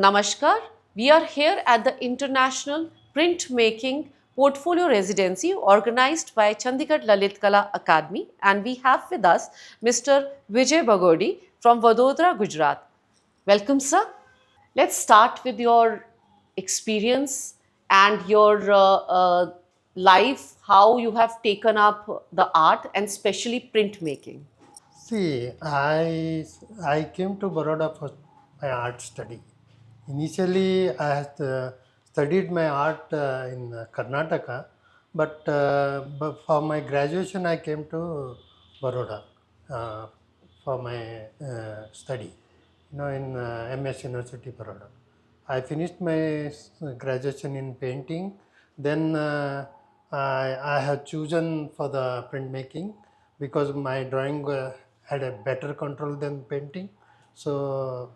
Namaskar. We are here at the International Printmaking Portfolio Residency organized by Chandigarh Lalit Kala Academy, and we have with us Mr. Vijay Bagodi from Vadodara, Gujrat. Welcome, sir. Let's start with your experience and your life, how you have taken up the art and especially printmaking. See, I came to Baroda for my art study. Initially, I had studied my art in Karnataka, but for my graduation, I came to Baroda uh, for my study. In MS University, Baroda. I finished my graduation in painting. Then I have chosen for the printmaking because my drawing had a better control than painting. So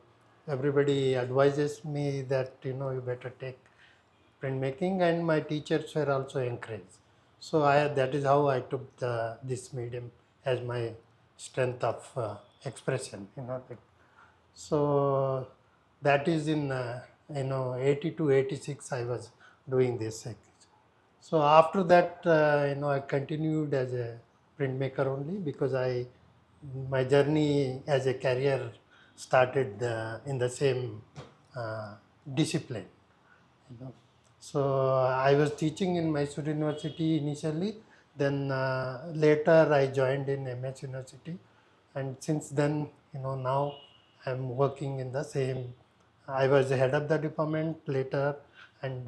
everybody advises me that you better take printmaking, and my teachers were also encouraged. So that is how I took this medium as my strength of expression. So that is in 82, 86 I was doing this. So after that, I continued as a printmaker only because my journey as a career started in the same uh, discipline. You know. So I was teaching in Mysore University initially. Then later I joined in MS University, and since then, now I'm working in the same. I was the head of the department later, and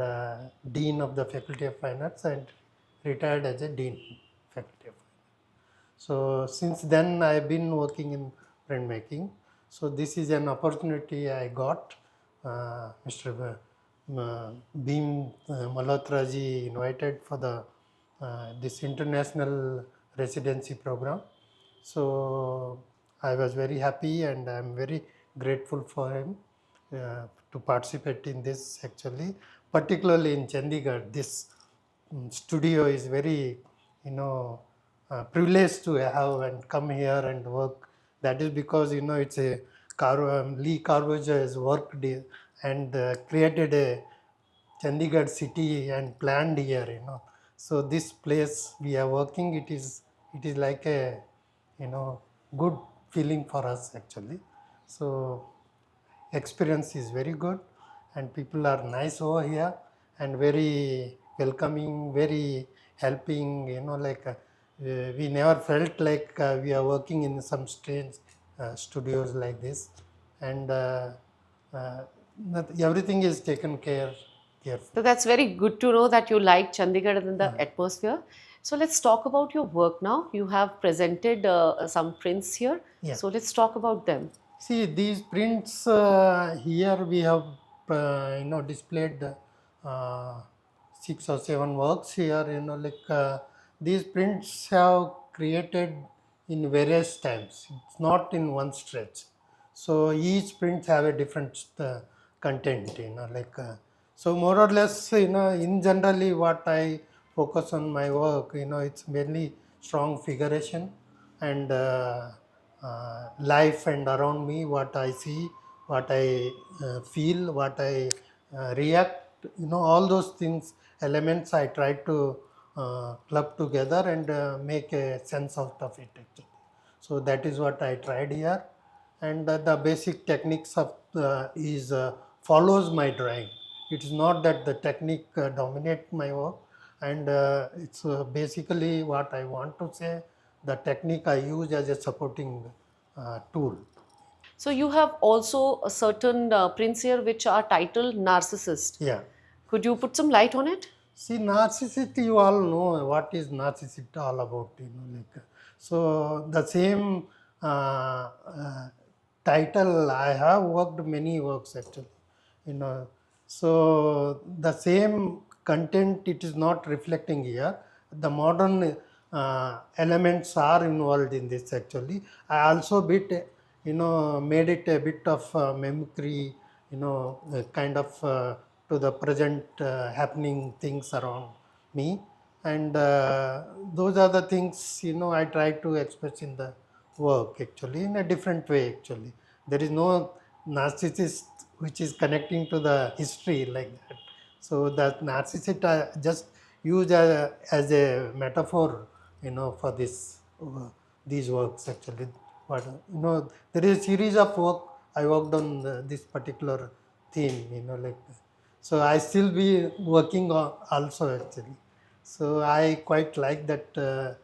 dean of the Faculty of Fine Arts, and retired as a dean Faculty of Fine Arts. So since then I've been working in printmaking. So this is an opportunity I got. Mr. Beam Malhotra ji invited for the this international residency program. So I was very happy, and I'm very grateful for him to participate in this actually, particularly in Chandigarh. This studio is very, privileged to have and come here and work. That is because, it's a Lee Carvaja has worked and created a Chandigarh city and planned here. So this place we are working, it is like a, good feeling for us actually. So experience is very good, and people are nice over here and very welcoming, very helping. We never felt like we are working in some strange studios like this, and uh, everything is taken care careful. So that's very good to know that you like Chandigarh and the atmosphere. So let's talk about your work now. You have presented some prints here. Yeah. So let's talk about them. See, these prints here we have displayed uh, 6 or 7 works here. These prints have created in various times. It's not in one stretch. So each print have a different content. So more or less, in generally what I focus on my work, it's mainly strong figuration and life and around me, what I see, what I feel, what I react, all those things, elements I try to club together and make a sense out of it actually. So that is what I tried here, and the basic techniques of is follows my drawing. It is not that the technique dominate my work, and it's basically what I want to say. The technique I use as a supporting tool. So you have also a certain prints here which are titled Narcissist. Yeah. Could you put some light on it? See, narcissist, you all know what is narcissist all about. So the same title, I have worked many works actually. You know, so the same content, it is not reflecting here. The modern elements are involved in this actually. I also made it a bit of mimicry, kind of to the present happening things around me, and those are the things I try to express in the work actually in a different way actually. There is no narcissist which is connecting to the history like that. So that narcissist just use as a metaphor, for these works actually. But there is a series of work I worked on this particular theme, like. So I still be working on also actually. So I quite like that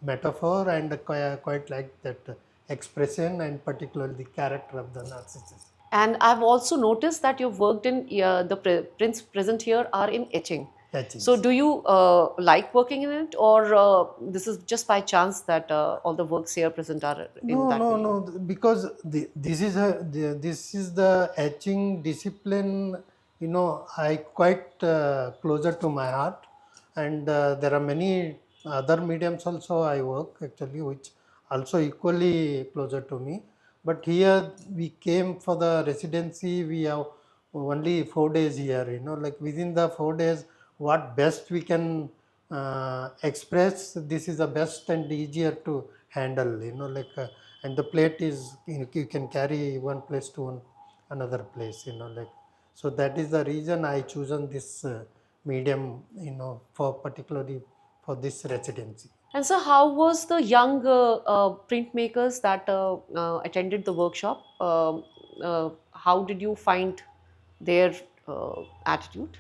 metaphor and quite like that expression and particularly the character of the narcissist. And I've also noticed that you've worked in the prints present here are in etching. So, Etchings. do you like working in it, or this is just by chance that all the works here present are in No, that no, medium? no. Because this is the etching discipline. I quite closer to my heart, and there are many other mediums also I work actually, which also equally closer to me. But here we came for the residency. We have only 4 days here. Like within the 4 days, what best we can express. This is the best and easier to handle. Like. And the plate is you can carry one place to another place, like. So that is the reason I chosen this medium, for particularly for this residency. And so, how was the young printmakers that attended the workshop? How did you find their attitude?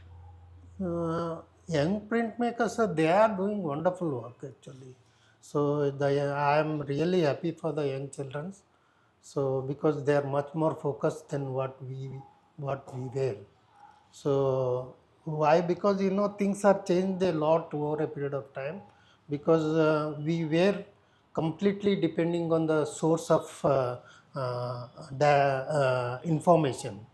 Young printmakers, they are doing wonderful work actually. So I am really happy for the young children. So because they are much more focused than what we were. So why? Because things are changed a lot over a period of time. Because we were completely depending on the source of the information.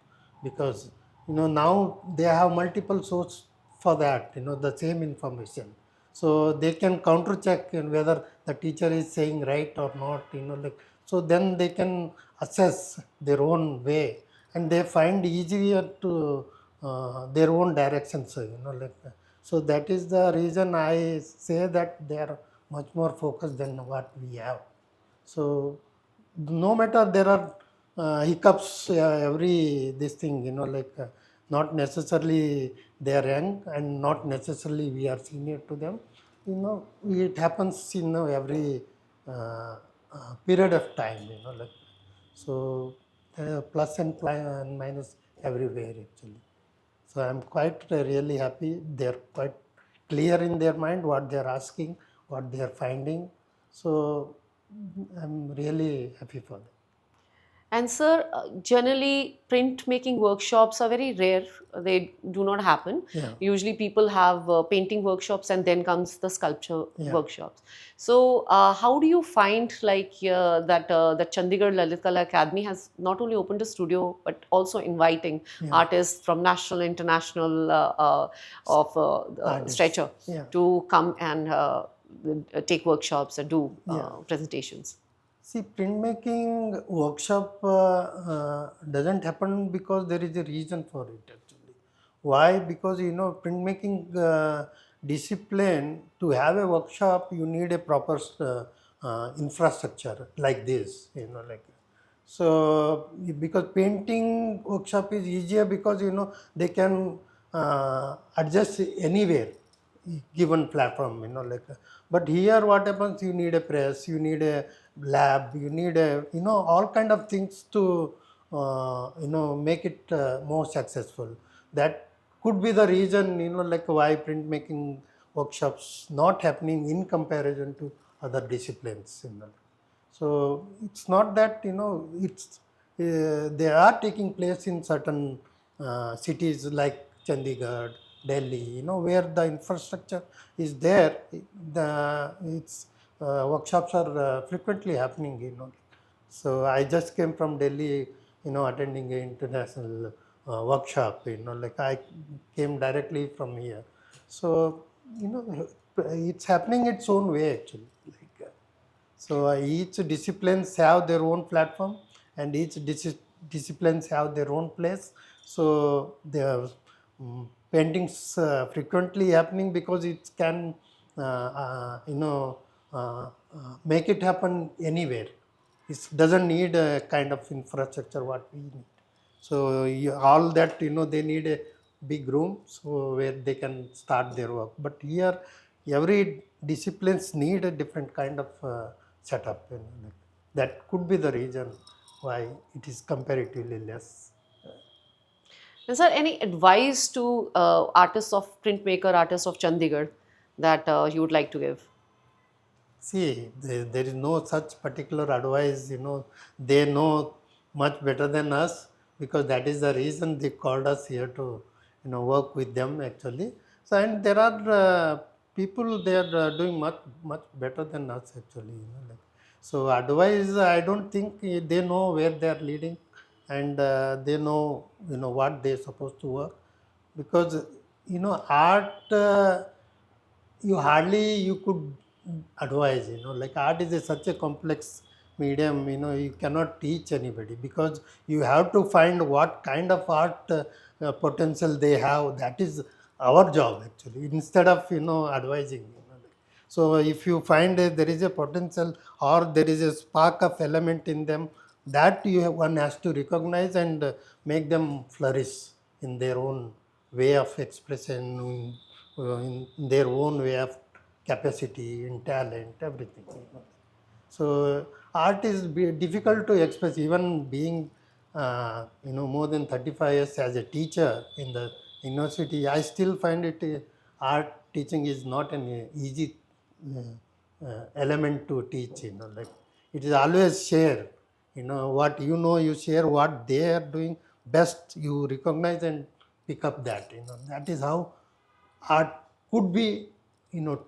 Because now they have multiple source for that. The same information. So they can counter check whether the teacher is saying right or not. Like, so then they can assess their own way, and they find easier to their own directions. Like. So that is the reason I say that they are much more focused than what we have. So no matter there are hiccups every this thing, like not necessarily they are young and not necessarily we are senior to them. It happens every period of time, like. So plus and minus everywhere actually. So I'm quite really happy. They're quite clear in their mind what they're asking, what they're finding. So I'm really happy for that. And sir, generally printmaking workshops are very rare. They do not happen. Yeah. Usually people have painting workshops and then comes the sculpture Yeah. workshops. So how do you find like that Chandigarh Lalit Kala Academy has not only opened a studio but also inviting artists from national, international of Artists. stature Yeah. to come and take workshops and do presentations? See, printmaking workshop doesn't happen because there is a reason for it actually. Why? Because printmaking discipline, to have a workshop you need a proper infrastructure like this, like. So because painting workshop is easier because they can adjust anywhere given platform, like. But here what happens, you need a press, you need a lab, you need a all kind of things to make it more successful. That could be the reason, like why printmaking workshops not happening in comparison to other disciplines, So it's not that it's they are taking place in certain cities like Chandigarh, Delhi, where the infrastructure is there. The its workshops are frequently happening. So I just came from Delhi, attending an international workshop. Like I came directly from here. So it's happening its own way actually. Like. So each disciplines have their own platform, and each disciplines have their own place. So the paintings frequently happening because it can make it happen anywhere. It doesn't need a kind of infrastructure what we need. So all that, they need a big room so where they can start their work. But here, every disciplines need a different kind of setup. Like that could be the reason why it is comparatively less. Is there any advice to artists of printmaker, artists of Chandigarh that you would like to give? See, there is no such particular advice, they know much better than us, because that is the reason they called us here to, work with them actually. So, and there are people, they are doing much better than us actually, like. So, advice, I don't think they know where they are leading, and they know, what they are supposed to work, because, art, you hardly you could advise, like art is such a complex medium, you cannot teach anybody, because you have to find what kind of art potential they have. That is our job actually, instead of advising, so if you find there is a potential, or there is a spark of element in them, that one has to recognize and make them flourish in their own way of expression, in their own way of capacity, in talent, everything. So art is difficult to express. Even being, more than 35 years as a teacher in the university, I still find it art teaching is not an easy element to teach. Like it is always share. What you share. What they are doing best, you recognize and pick up that. That is how art could be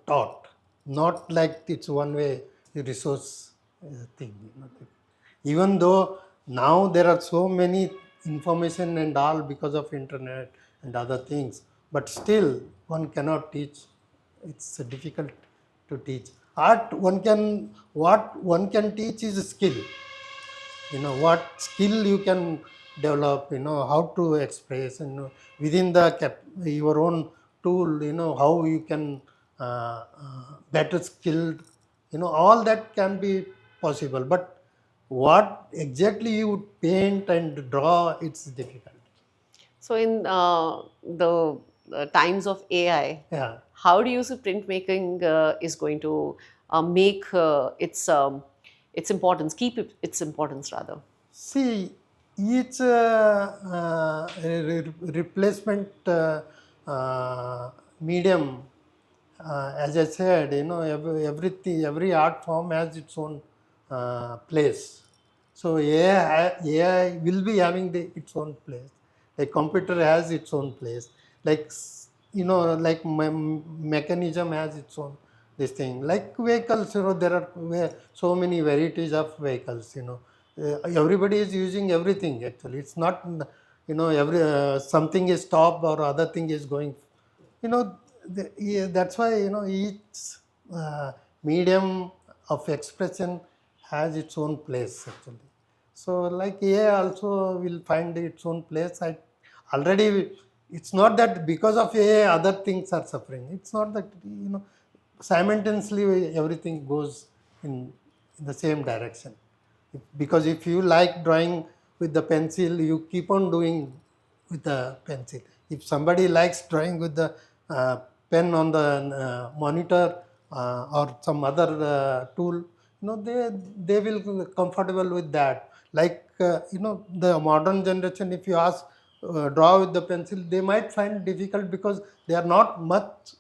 taught, not like it's one way resource thing. Even though now there are so many information and all because of internet and other things, but still one cannot teach. It's difficult to teach art. What one can teach is skill. What skill you can develop, how to express, within the your own tool, how you can better skilled, all that can be possible, but what exactly you would paint and draw, it's difficult. So, in the times of AI, Yeah. how do you see printmaking is going to make its importance, keep its importance rather? See, each replacement medium, as I said, every art form has its own place. So AI will be having its own place. Like computer has its own place. Like like mechanism has its own this thing. Like vehicles, there are so many varieties of vehicles. Everybody is using everything actually. It's not every something is stopped or other thing is going. Yeah, that's why each uh, medium of expression has its own place actually. So like AI also will find its own place. I already, it's not that because of AI other things are suffering. It's not that, simultaneously everything goes in the same direction. Because if you like drawing with the pencil, you keep on doing with the pencil. If somebody likes drawing with the pen on the monitor or some other tool, they will be comfortable with that. Like the modern generation, if you ask draw with the pencil, they might find difficult because they are not much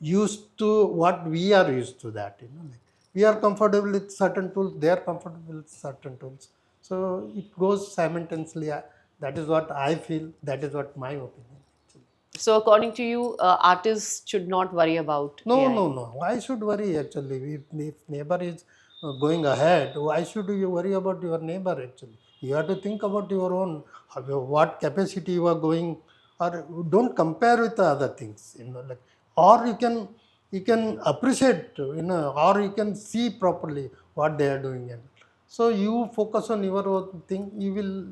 used to what we are used to. That like we are comfortable with certain tools, they are comfortable with certain tools, so it goes simultaneously. That is what I feel, that is what my opinion actually. So, according to you, artists should not worry about No, AI. no, no, why should worry actually? If neighbor is going ahead, why should you worry about your neighbor actually? You have to think about your own, what capacity you are going, or don't compare with the other things, like, or you can appreciate, or you can see properly what they are doing. And so you focus on your own thing, you will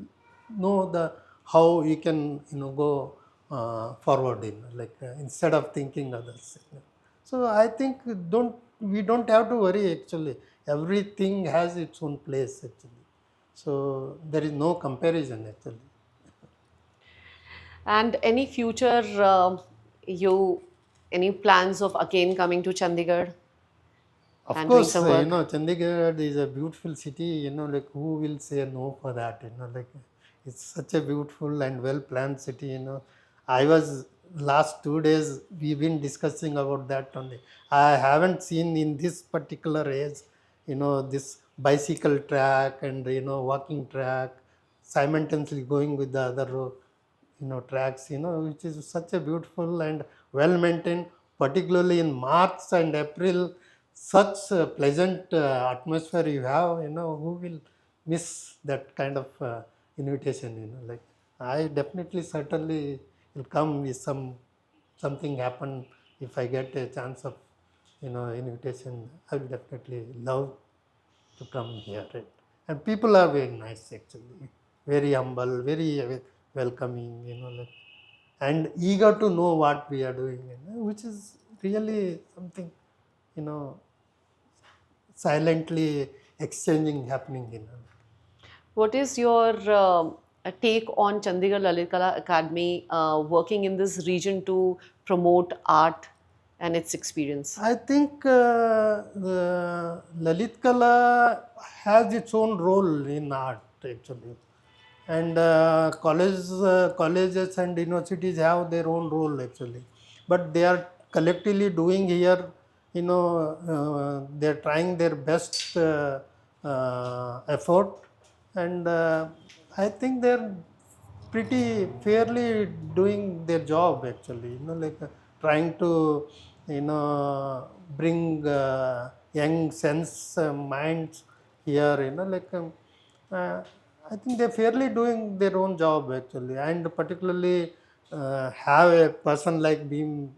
know the how you can go forward in, like instead of thinking others. So I think we don't have to worry actually. Everything has its own place actually. So there is no comparison actually. And any future, you, any plans of again coming to Chandigarh Of and doing course, some work? Chandigarh is a beautiful city, like who will say no for that, like it's such a beautiful and well planned city, I was last 2 days, we've been discussing about that only. I haven't seen in this particular age, this bicycle track and, walking track simultaneously going with the other tracks, which is such a beautiful and well maintained, particularly in March and April. Such a pleasant atmosphere you have, who will miss that kind of invitation, like I definitely certainly will come with something happen. If I get a chance of invitation, I will definitely love to come here, right? And people are very nice actually, very humble, very welcoming, like, and eager to know what we are doing, which is really something, you know silently exchanging happening, What is your take on Chandigarh Lalit Kala Academy working in this region to promote art and its experience? I think the Lalit Kala has its own role in art actually, and colleges and universities have their own role actually, but they are collectively doing here. They are trying their best effort, and I think they are pretty fairly doing their job actually, like trying to bring young sense minds here, like uh, I think they're fairly doing their own job actually, and particularly have a person like Beam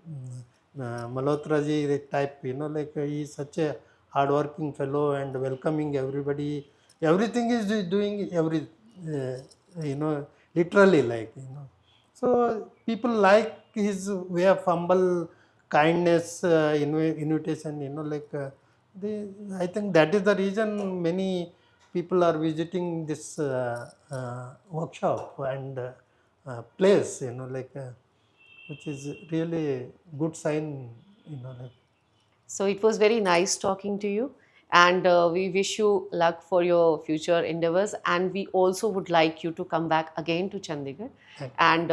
Malhotra ji type, like he is such a hardworking fellow and welcoming everybody. Everything is doing uh, you know literally, like, so people like his way of humble kindness, invitation, like they I think that is the reason many people are visiting this workshop and place, like which is really good sign, like. So it was very nice talking to you, and we wish you luck for your future endeavors. And we also would like you to come back again to Chandigarh and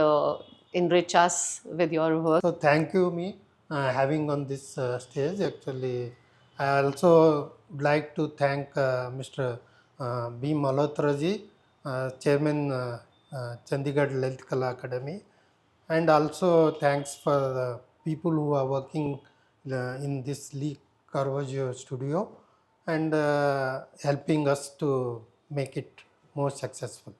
enrich us with your work. So thank you me having on this stage. Actually, I also would like to thank Mr. B. Malhotra ji, Chairman Chandigarh Lalit Kala Academy, and also thanks for the people who are working in this Lee Caravaggio studio and helping us to make it more successful.